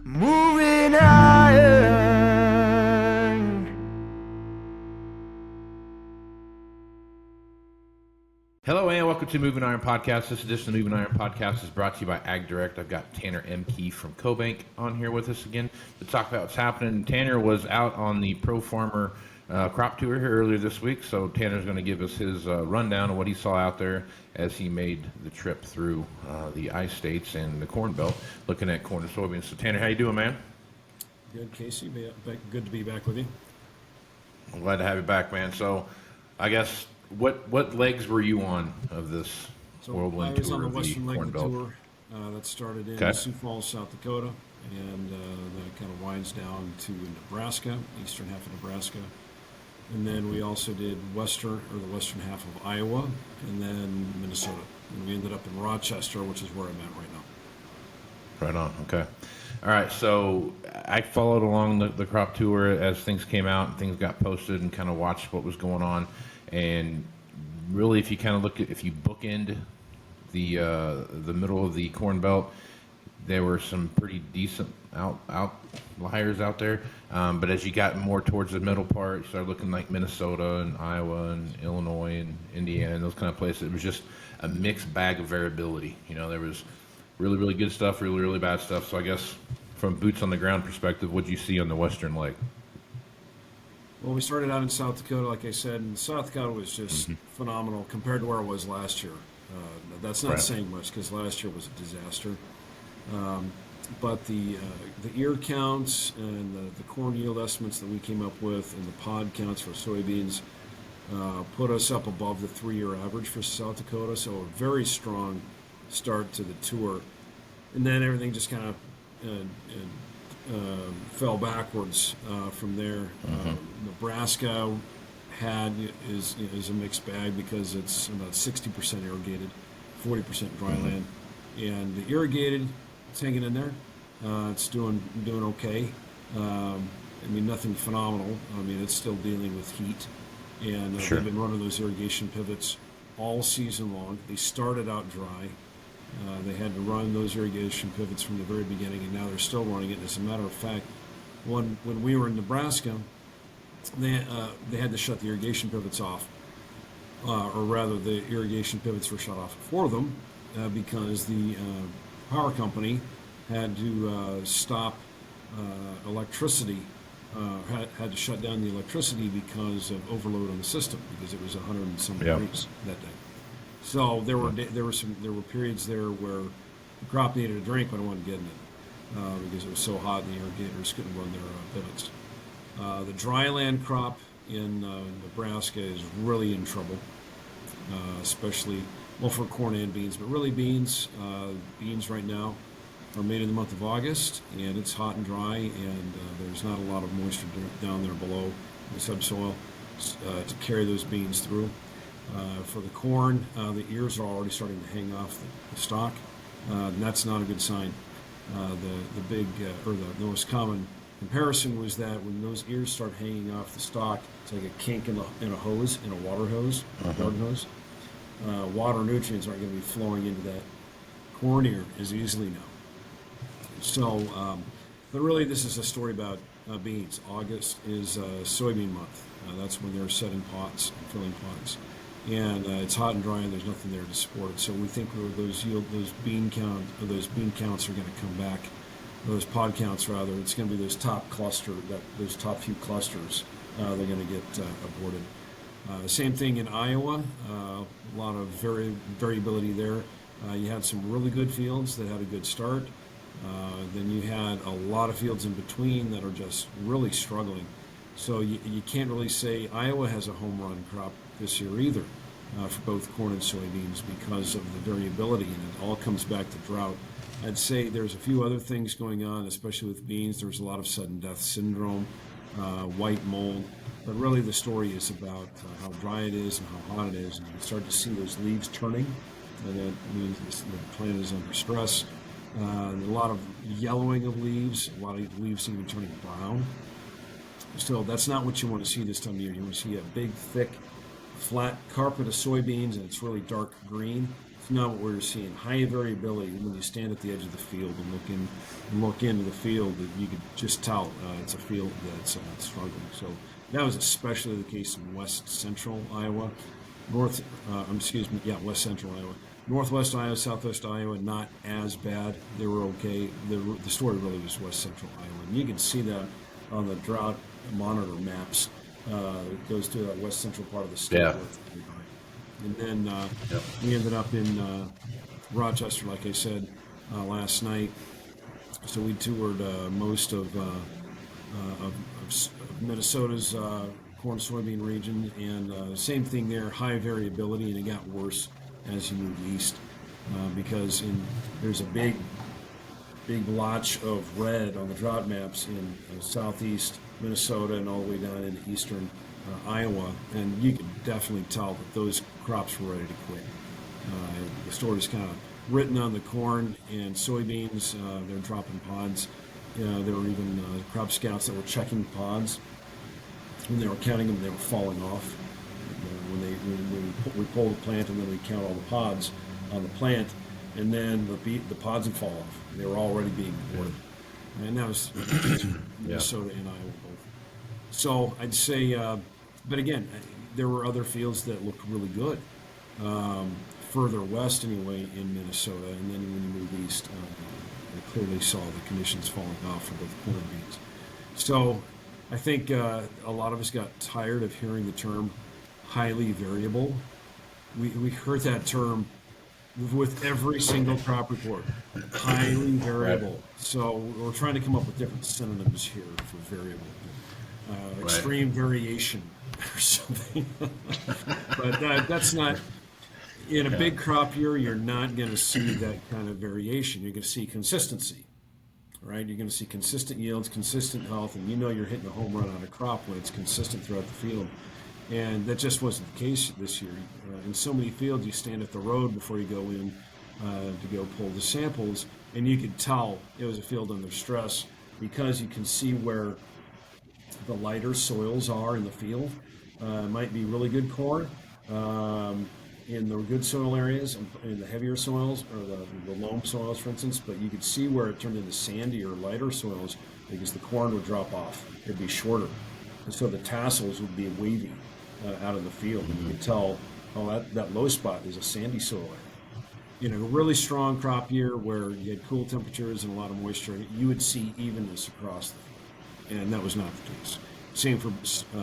Moving iron. Hello and welcome to Moving Iron Podcast. This edition of Moving Iron Podcast is brought to you by AgDirect. I've got Tanner MIP from CoBank on here with us again to talk about what's happening. Tanner was out on the Pro Farmer crop tour here earlier this week, so Tanner's going to give us his rundown of what he saw out there as he made the trip through the ice states and the Corn Belt, looking at corn and soybeans. So Tanner, how you doing, man? Good, Casey. Good to be back with you. I'm glad to have you back, man. So I guess what legs were you on of this whirlwind tour on the of western the leg Corn of the Belt? tour that started in Okay. Sioux Falls, South Dakota, and that kind of winds down to Nebraska, eastern half of Nebraska. And then we also did the western half of Iowa, and then Minnesota. And we ended up in Rochester, which is where I'm at right now. Right on. Okay. All right. So I followed along the crop tour as things came out and things got posted and kind of watched what was going on. And really, if you kind of if you bookend the middle of the Corn Belt, there were some pretty decent outliers out there. But as you got more towards the middle part, you started looking like Minnesota and Iowa and Illinois and Indiana and those kind of places. It was just a mixed bag of variability. You know, there was really, really good stuff, really, really bad stuff. So I guess from boots on the ground perspective, what did you see on the western leg? Well, we started out in South Dakota, like I said, and South Dakota was just phenomenal compared to where it was last year. That's not Right. saying much because last year was a disaster. But the ear counts and the corn yield estimates that we came up with and the pod counts for soybeans put us up above the 3-year average for South Dakota. So a very strong start to the tour. And then everything just kind of fell backwards from there. Nebraska is a mixed bag because it's about 60% irrigated, 40% dry land, and the irrigated, it's hanging in there. It's doing okay. I mean, nothing phenomenal. I mean, it's still dealing with heat, and Sure. they've been running those irrigation pivots all season long. They started out dry. They had to run those irrigation pivots from the very beginning, and now they're still running it. As a matter of fact, when we were in Nebraska, they had to shut the irrigation pivots off, or rather, the irrigation pivots were shut off for them because the power company had to stop electricity, had to shut down the electricity because of overload on the system because it was 100 and some degrees that day. So there were periods there where the crop needed a drink, but it wasn't getting it because it was so hot and the irrigators couldn't run their pivots. The dryland crop in Nebraska is really in trouble, especially for corn and beans, but really beans. Beans right now are made in the month of August, and it's hot and dry, and there's not a lot of moisture down there below the subsoil to carry those beans through. For the corn, the ears are already starting to hang off the stalk, and that's not a good sign. The most common comparison was that when those ears start hanging off the stalk, it's like a kink in a hose, in a water hose, garden hose. Water nutrients aren't going to be flowing into that corn ear as easily now. So, but really, this is a story about beans. August is soybean month. That's when they're setting pots and filling pots. And it's hot and dry, and there's nothing there to support it. So we think those bean counts are going to come back. Those pod counts, rather. It's going to be those top few clusters. They're going to get aborted. Same thing in Iowa. A lot of variability there. You had some really good fields that had a good start. Then you had a lot of fields in between that are just really struggling. So you can't really say Iowa has a home run crop this year either for both corn and soybeans because of the variability, and it all comes back to drought. I'd say there's a few other things going on, especially with beans. There's a lot of sudden death syndrome, white mold, but really the story is about how dry it is and how hot it is, and you start to see those leaves turning, and that means the plant is under stress. A lot of yellowing of leaves, a lot of leaves even turning brown. Still, that's not what you want to see this time of year. You want to see a big, thick, flat carpet of soybeans and it's really dark green. It's not what we're seeing. High variability when you stand at the edge of the field and look into the field. You could just tell it's a field that's struggling. So that was especially the case in west central Iowa, west central Iowa. Northwest Iowa, southwest Iowa, not as bad. They were okay. The story really was west central Iowa. And you can see that on the drought monitor maps. It goes through that west central part of the state. Yeah. And then we ended up in Rochester, like I said, last night. So we toured most of Minnesota's corn soybean region, and same thing there, high variability, and it got worse as you move east because there's a big blotch of red on the drought maps in southeast Minnesota and all the way down into eastern Iowa, and you can definitely tell that those crops were ready to quit. The story's kind of written on the corn and soybeans. They're dropping pods. There were even crop scouts that were checking pods. When they were counting them, they were falling off. When we pull the plant and then we count all the pods on the plant, and then the pods would fall off. They were already being aborted. And that was Minnesota and Iowa both. So I'd say, but again, there were other fields that looked really good. Further west anyway in Minnesota, and then when you move east, I clearly saw the conditions falling off for both corn and beans. So I think a lot of us got tired of hearing the term highly variable. We heard that term with every single crop report, highly variable. Right. So we're trying to come up with different synonyms here for variable. Extreme variation or something. But that's not, in a big crop year, you're not going to see that kind of variation. You're going to see consistency, right? You're going to see consistent yields, consistent health, and you know you're hitting a home run on a crop when it's consistent throughout the field. And that just wasn't the case this year. In so many fields, you stand at the road before you go in to go pull the samples, and you could tell it was a field under stress because you can see where the lighter soils are in the field. It might be really good corn in the good soil areas, and in the heavier soils, or the loam soils, for instance, but you could see where it turned into sandy or lighter soils because the corn would drop off. It'd be shorter. And so the tassels would be wavy out of the field, and you could tell, that low spot is a sandy soil area. A really strong crop year where you had cool temperatures and a lot of moisture, you would see evenness across the field, and that was not the case. Same for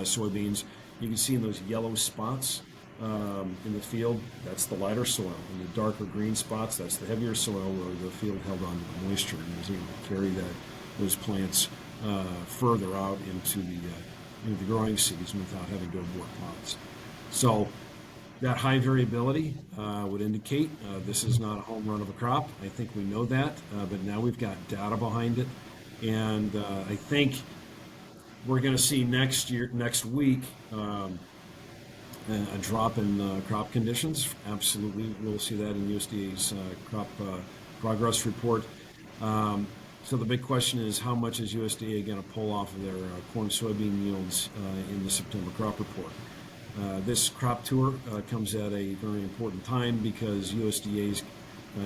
soybeans. You can see in those yellow spots in the field, that's the lighter soil, and the darker green spots, that's the heavier soil where the field held on to the moisture and was able to carry those plants further out into the growing season without having to abort pods. So that high variability would indicate this is not a home run of a crop. I think we know that, but now we've got data behind it, and I think we're going to see next week a drop in crop conditions. Absolutely, we'll see that in USDA's crop progress report. So the big question is, how much is USDA going to pull off of their corn soybean yields in the September crop report? This crop tour comes at a very important time because USDA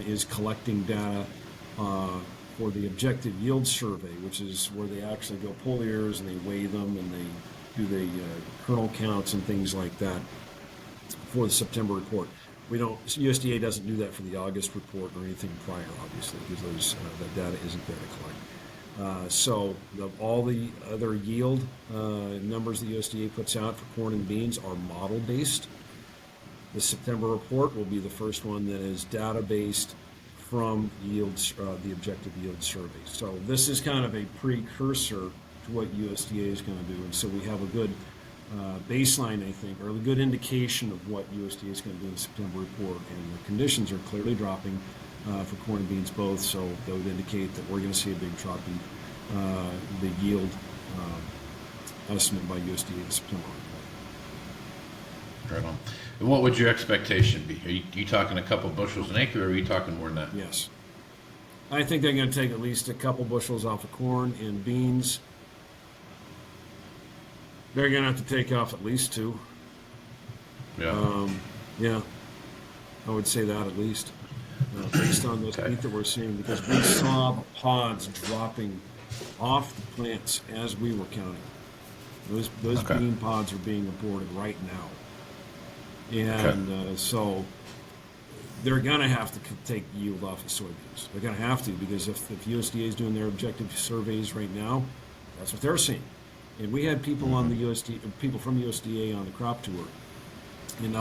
is collecting data for the objective yield survey, which is where they actually go pull the ears and they weigh them and they do the kernel counts and things like that for the September report. USDA doesn't do that for the August report or anything prior, obviously, because that data isn't there to collect. So all the other yield numbers the USDA puts out for corn and beans are model-based. The September report will be the first one that is data-based from the objective yield survey. So this is kind of a precursor to what USDA is going to do, and so we have a good baseline, I think, or a good indication of what USDA is going to do in the September report, and the conditions are clearly dropping for corn and beans both, so that would indicate that we're going to see a big drop in the yield estimate by USDA in September report. Right on. And what would your expectation be? Are you talking a couple bushels an acre, or are you talking more than that? Yes. I think they're going to take at least a couple bushels off of corn and beans. They're going to have to take off at least 2. Yeah. Yeah, I would say that at least, based on those Okay. wheat that we're seeing, because we saw the pods dropping off the plants as we were counting. Those Okay. bean pods are being aborted right now, Okay. and so they're going to have to take yield off of soybeans. They're going to have to, because if USDA is doing their objective surveys right now, that's what they're seeing. And we had people on the people from USDA on the crop tour, and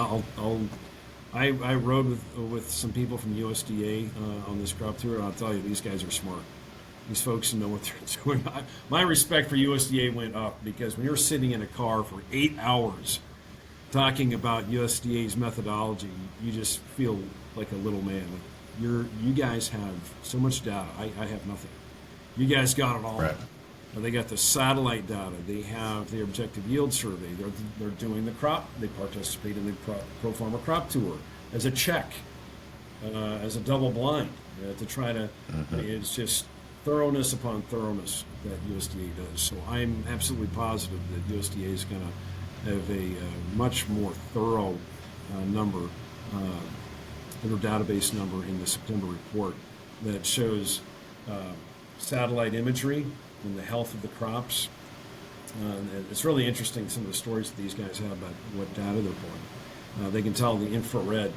I rode with some people from USDA on this crop tour, and I'll tell you, these guys are smart. These folks know what they're doing. My respect for USDA went up, because when you're sitting in a car for 8 hours talking about USDA's methodology, you just feel like a little man. Like you guys have so much data. I have nothing. You guys got it all. Right. They got the satellite data. They have the objective yield survey. They're doing the crop. They participate in the Pro Farmer Crop Tour as a check, as a double blind, to try to. It's just thoroughness upon thoroughness that USDA does. So I'm absolutely positive that USDA is going to have a much more thorough number, their database number in the September report that shows satellite imagery and the health of the crops. And it's really interesting, some of the stories that these guys have about what data they're pulling. They can tell the infrared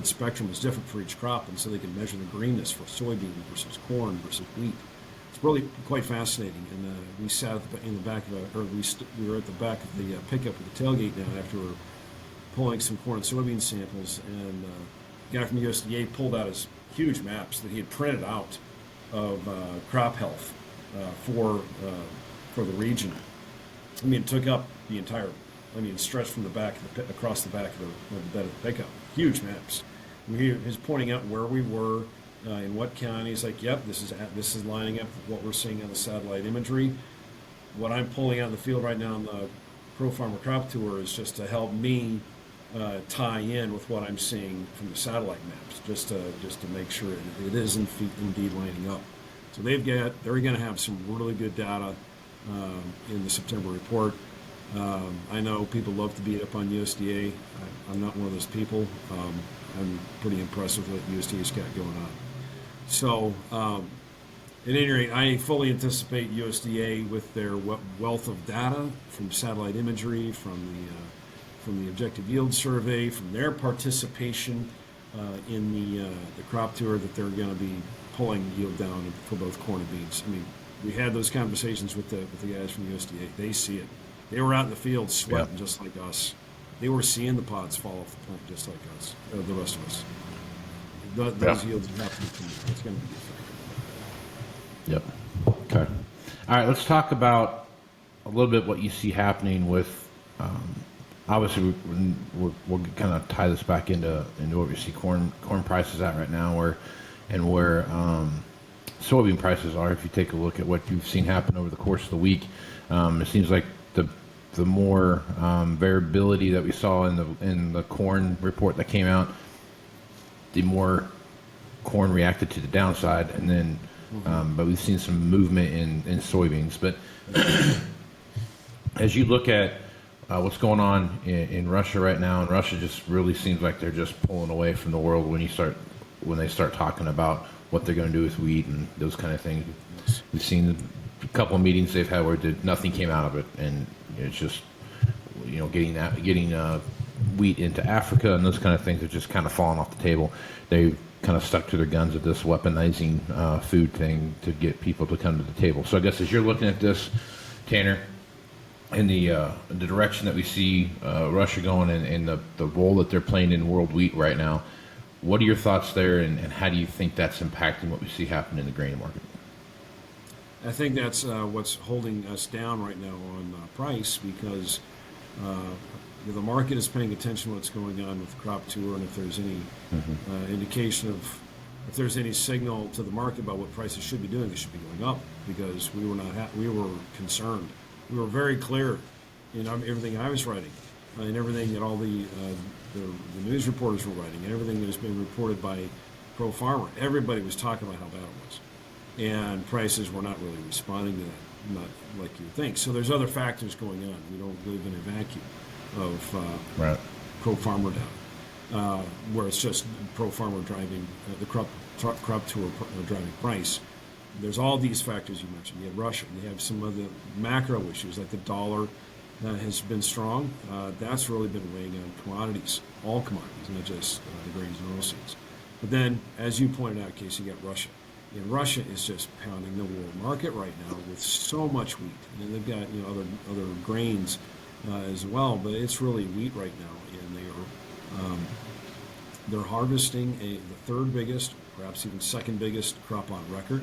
spectrum is different for each crop, and so they can measure the greenness for soybean versus corn versus wheat. It's really quite fascinating. And we sat in the back of we were at the back of the pickup at the tailgate now after we were pulling some corn and soybean samples, and the guy from USDA pulled out his huge maps that he had printed out of crop health for the region. I mean, it took up the entire. Stretched from the back across the back of the bed of the pickup. Huge maps. He was pointing out where we were, in what counties. Like, yep, this is lining up with what we're seeing on the satellite imagery. What I'm pulling out in the field right now on the Pro Farmer Crop Tour is just to help me tie in with what I'm seeing from the satellite maps, just to make sure it is indeed lining up. So they're going to have some really good data in the September report. I know people love to beat up on USDA. I'm not one of those people. I'm pretty impressed with what USDA's got going on. So, at any rate, I fully anticipate USDA, with their wealth of data from satellite imagery, from the objective yield survey, from their participation in the crop tour, that they're going to be pulling yield down for both corn and beans. I mean, we had those conversations with the guys from USDA. They see it. They were out in the field sweating just like us. They were seeing the pods fall off the plant just like us, the rest of us. Those yields have to be clean. It's going to be effective. Yep. Okay. All right. Let's talk about a little bit what you see happening with. Obviously, we'll kind of tie this back into what we see corn prices at right now, where soybean prices are. If you take a look at what you've seen happen over the course of the week, it seems like the more variability that we saw in the corn report that came out, the more corn reacted to the downside, and then but we've seen some movement in soybeans. But as you look at what's going on in Russia right now, and Russia just really seems like they're just pulling away from the world when they start talking about what they're going to do with wheat and those kind of things. We've seen a couple of meetings they've had where nothing came out of it, and it's just getting wheat into Africa and those kind of things have just kind of fallen off the table. They kind of stuck to their guns at this weaponizing food thing to get people to come to the table. So I guess as you're looking at this, Tanner, in the direction that we see Russia going and the role that they're playing in world wheat right now, what are your thoughts there, and how do you think that's impacting what we see happen in the grain market? I think that's what's holding us down right now on price, because the market is paying attention to what's going on with the crop tour, and if there's any indication of, if there's any signal to the market about what prices should be doing, they should be going up, because we were concerned. We were very clear in everything I was writing, and everything that all the news reporters were writing, and everything that has been reported by Pro Farmer. Everybody was talking about how bad it was. And prices were not really responding to that, not like you would think. So there's other factors going on. We don't live in a vacuum. of Right. pro-farmer data, where it's just pro-farmer driving the crop tour driving price. There's all these factors you mentioned. You have Russia. You have some other macro issues like the dollar has been strong. That's really been weighing on commodities, all commodities, not just the grains and oilseeds. But then, as you pointed out, Casey, you got Russia. And Russia is just pounding the world market right now with so much wheat. And they've got other grains as well, but it's really wheat right now, and they're harvesting the third biggest, perhaps even second biggest crop on record.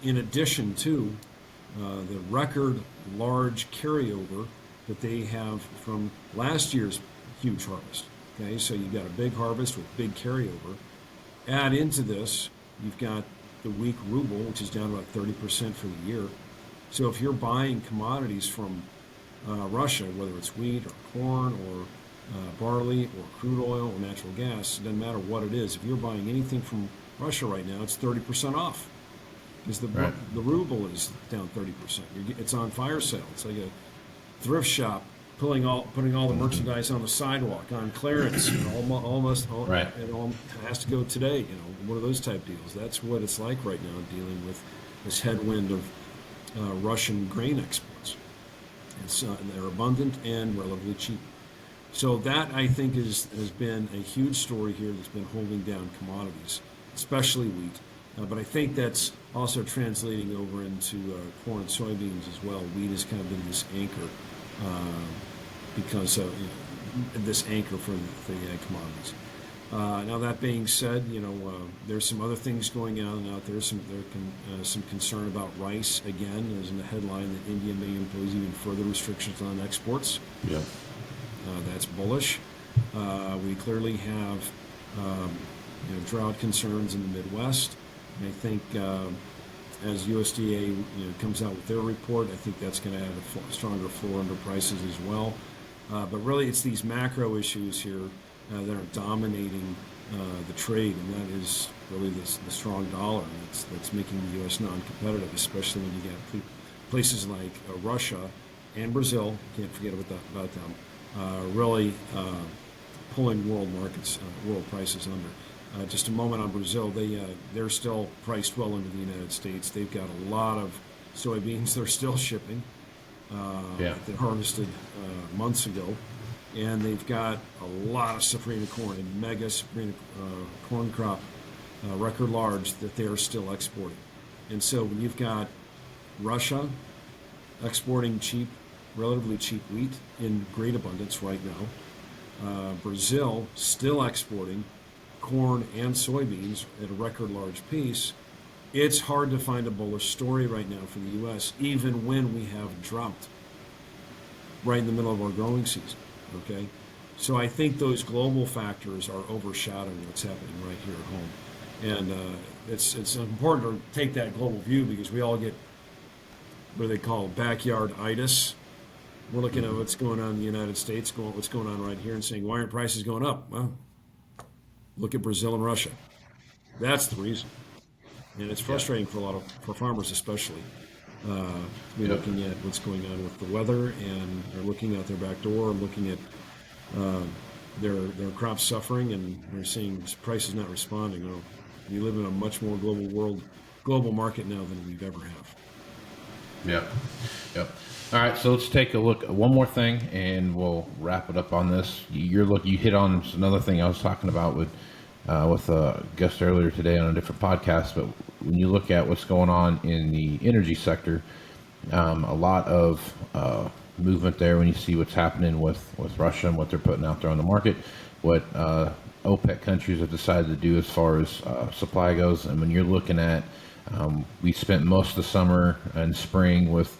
In addition to the record large carryover that they have from last year's huge harvest. Okay, so you've got a big harvest with big carryover. Add into this, you've got the weak ruble, which is down about 30% for the year. So if you're buying commodities from Russia, whether it's wheat or corn or barley or crude oil or natural gas, it doesn't matter what it is. If you're buying anything from Russia right now, it's 30% off. Because the ruble is down 30%. It's on fire sale. It's like a thrift shop putting all the merchandise on the sidewalk on clearance. Almost Right. It all has to go today. One of those type deals. That's what it's like right now, dealing with this headwind of Russian grain exports. They're abundant and relatively cheap. So that, I think, has been a huge story here that's been holding down commodities, especially wheat. But I think that's also translating over into corn and soybeans as well. Wheat has kind of been this anchor because this anchor for the commodities. Now that being said, there's some other things going on out there. Some concern about rice. Again, there's in the headline that India may impose even further restrictions on exports. Yeah. That's bullish. We clearly have drought concerns in the Midwest. And I think as USDA comes out with their report, I think that's going to add a stronger floor under prices as well. But really, it's these macro issues here that are dominating the trade, and that is really the strong dollar that's making the U.S. non-competitive, especially when you get places like Russia and Brazil, can't forget about them, really pulling world markets, world prices under. Just a moment on Brazil, they're still priced well into the United States. They've got a lot of soybeans they're still shipping that they harvested months ago. And they've got a lot of safrinha corn and mega safrinha corn crop, record large, that they're still exporting. And so when you've got Russia exporting relatively cheap wheat in great abundance right now, Brazil still exporting corn and soybeans at a record large piece, it's hard to find a bullish story right now for the U.S., even when we have drought right in the middle of our growing season. Okay, so I think those global factors are overshadowing what's happening right here at home, and it's important to take that global view because we all get what they call backyard-itis. We're looking at what's going on in the United States, what's going on right here, and saying, why aren't prices going up? Well, look at Brazil and Russia. That's the reason, and it's frustrating for farmers especially. We're looking at what's going on with the weather, and they're looking out their back door, looking at their crops suffering, and they're seeing prices not responding. Well, we live in a much more global market now than we've ever have. Yep. All right, so let's take a look at one more thing, and we'll wrap it up on this. You hit on another thing I was talking about with a guest earlier today on a different podcast, but when you look at what's going on in the energy sector, a lot of movement there when you see what's happening with Russia and what they're putting out there on the market, what OPEC countries have decided to do as far as supply goes. And when you're looking at, we spent most of the summer and spring with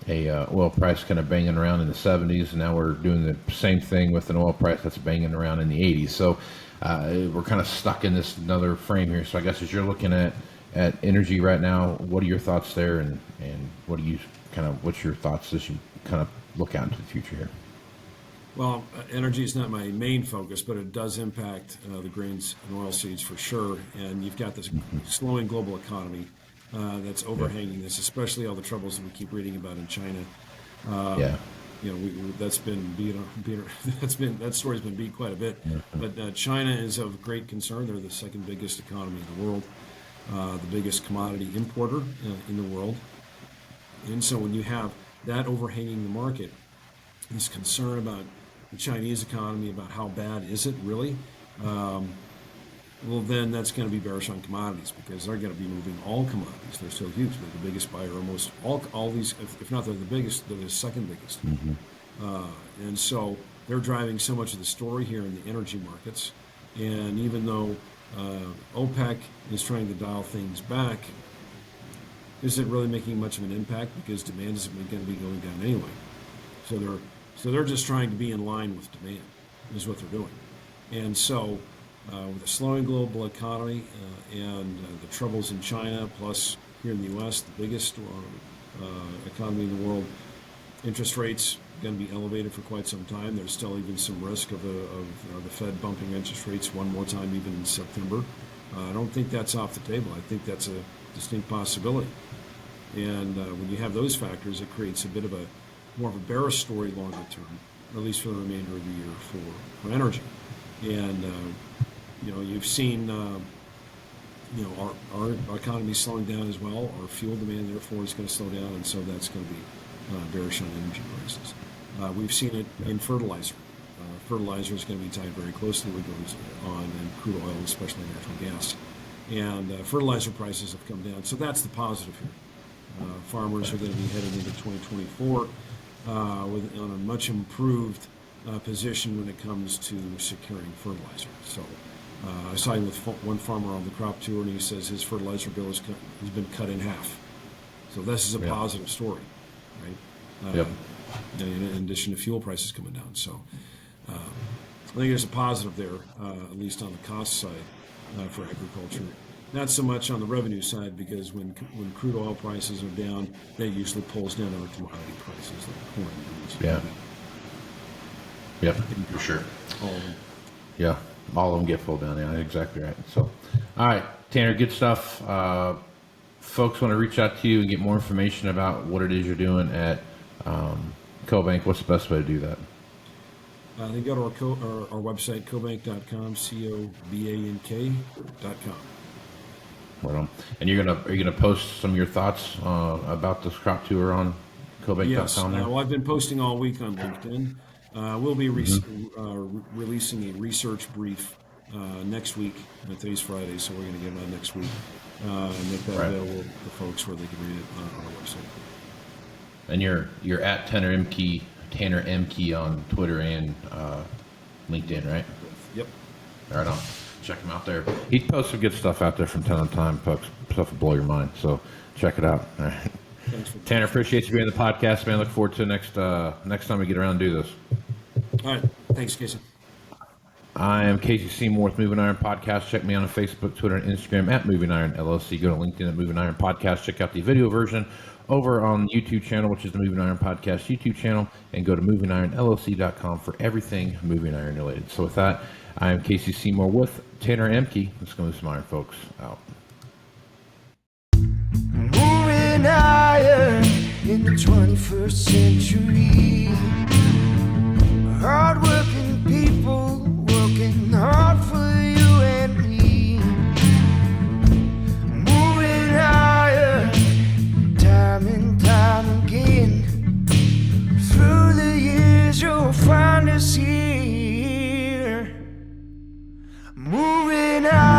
a oil price kind of banging around in the 70s, and now we're doing the same thing with an oil price that's banging around in the 80s. So we're kind of stuck in this another frame here. So I guess as you're looking at energy right now, what are your thoughts there, and what's your thoughts as you kind of look out into the future here? Well, energy is not my main focus, but it does impact the grains and oilseeds for sure. And you've got this slowing global economy that's overhanging this, especially all the troubles that we keep reading about in China. that's been that story's been beat quite a bit. But China is of great concern. They're the second biggest economy in the world, the biggest commodity importer in the world. And so when you have that overhanging the market, this concern about the Chinese economy, about how bad is it really, well, then that's going to be bearish on commodities because they're going to be moving all commodities. They're so huge. They're the biggest buyer, almost all these, if not they're the biggest, they're the second biggest. And so they're driving so much of the story here in the energy markets. And even though OPEC is trying to dial things back, is it really making much of an impact because demand is going to be going down anyway? So they're just trying to be in line with demand, is what they're doing. And so with a slowing global economy and the troubles in China, plus here in the U.S., the biggest economy in the world, interest rates going to be elevated for quite some time. There's still even some risk of the Fed bumping interest rates one more time, even in September. I don't think that's off the table. I think that's a distinct possibility. And when you have those factors, it creates a bit of more of a bearish story longer term, at least for the remainder of the year for energy. And you've seen our economy slowing down as well. Our fuel demand, therefore, is going to slow down, and so that's going to be bearish on energy prices. We've seen it in fertilizer. Fertilizer is going to be tied very closely with what goes on in crude oil, especially natural gas. And fertilizer prices have come down, so that's the positive here. Farmers are going to be headed into 2024 on a much improved position when it comes to securing fertilizer. So I saw him with one farmer on the crop tour, and he says his fertilizer bill has been cut in half. So this is a positive story, right? In addition to fuel prices coming down. So I think there's a positive there, at least on the cost side for agriculture. Not so much on the revenue side, because when crude oil prices are down, that usually pulls down other commodity prices like corn. Yep, for sure. All of them. Yeah, all of them get pulled down. Yeah, exactly right. So, all right, Tanner, good stuff. Folks want to reach out to you and get more information about what it is you're doing at CoBank. What's the best way to do that? They go to our website, cobank.com, cobank.com. Right on. And are you gonna post some of your thoughts about this crop tour on cobank.com? Yes. Well, I've been posting all week on LinkedIn. We'll be releasing a research brief next week. Today's Friday, so we're going to get it on next week and make that available to folks where they can read it on our website. And you're at Tanner Ehmke on Twitter and LinkedIn, right? Yep. Right on. Check him out there. He posts some good stuff out there from time to time, folks. Stuff will blow your mind. So check it out. All right. Tanner, appreciate you being on the podcast, man. Look forward to next time we get around and do this. All right. Thanks, Casey. I am Casey Seymour with Moving Iron Podcast. Check me out on Facebook, Twitter, and Instagram at Moving Iron LLC. Go to LinkedIn at Moving Iron Podcast. Check out the video version over on the YouTube channel, which is the Moving Iron Podcast YouTube channel, and go to MovingIronLLC.com for everything Moving Iron related. So with that, I am Casey Seymour with Tanner Ehmke. Let's go with some iron, folks. Out. Moving iron in the 21st century. Hard-working people working hard for you and me. Moving iron time and time again. Through the years you'll find us here. Moving iron.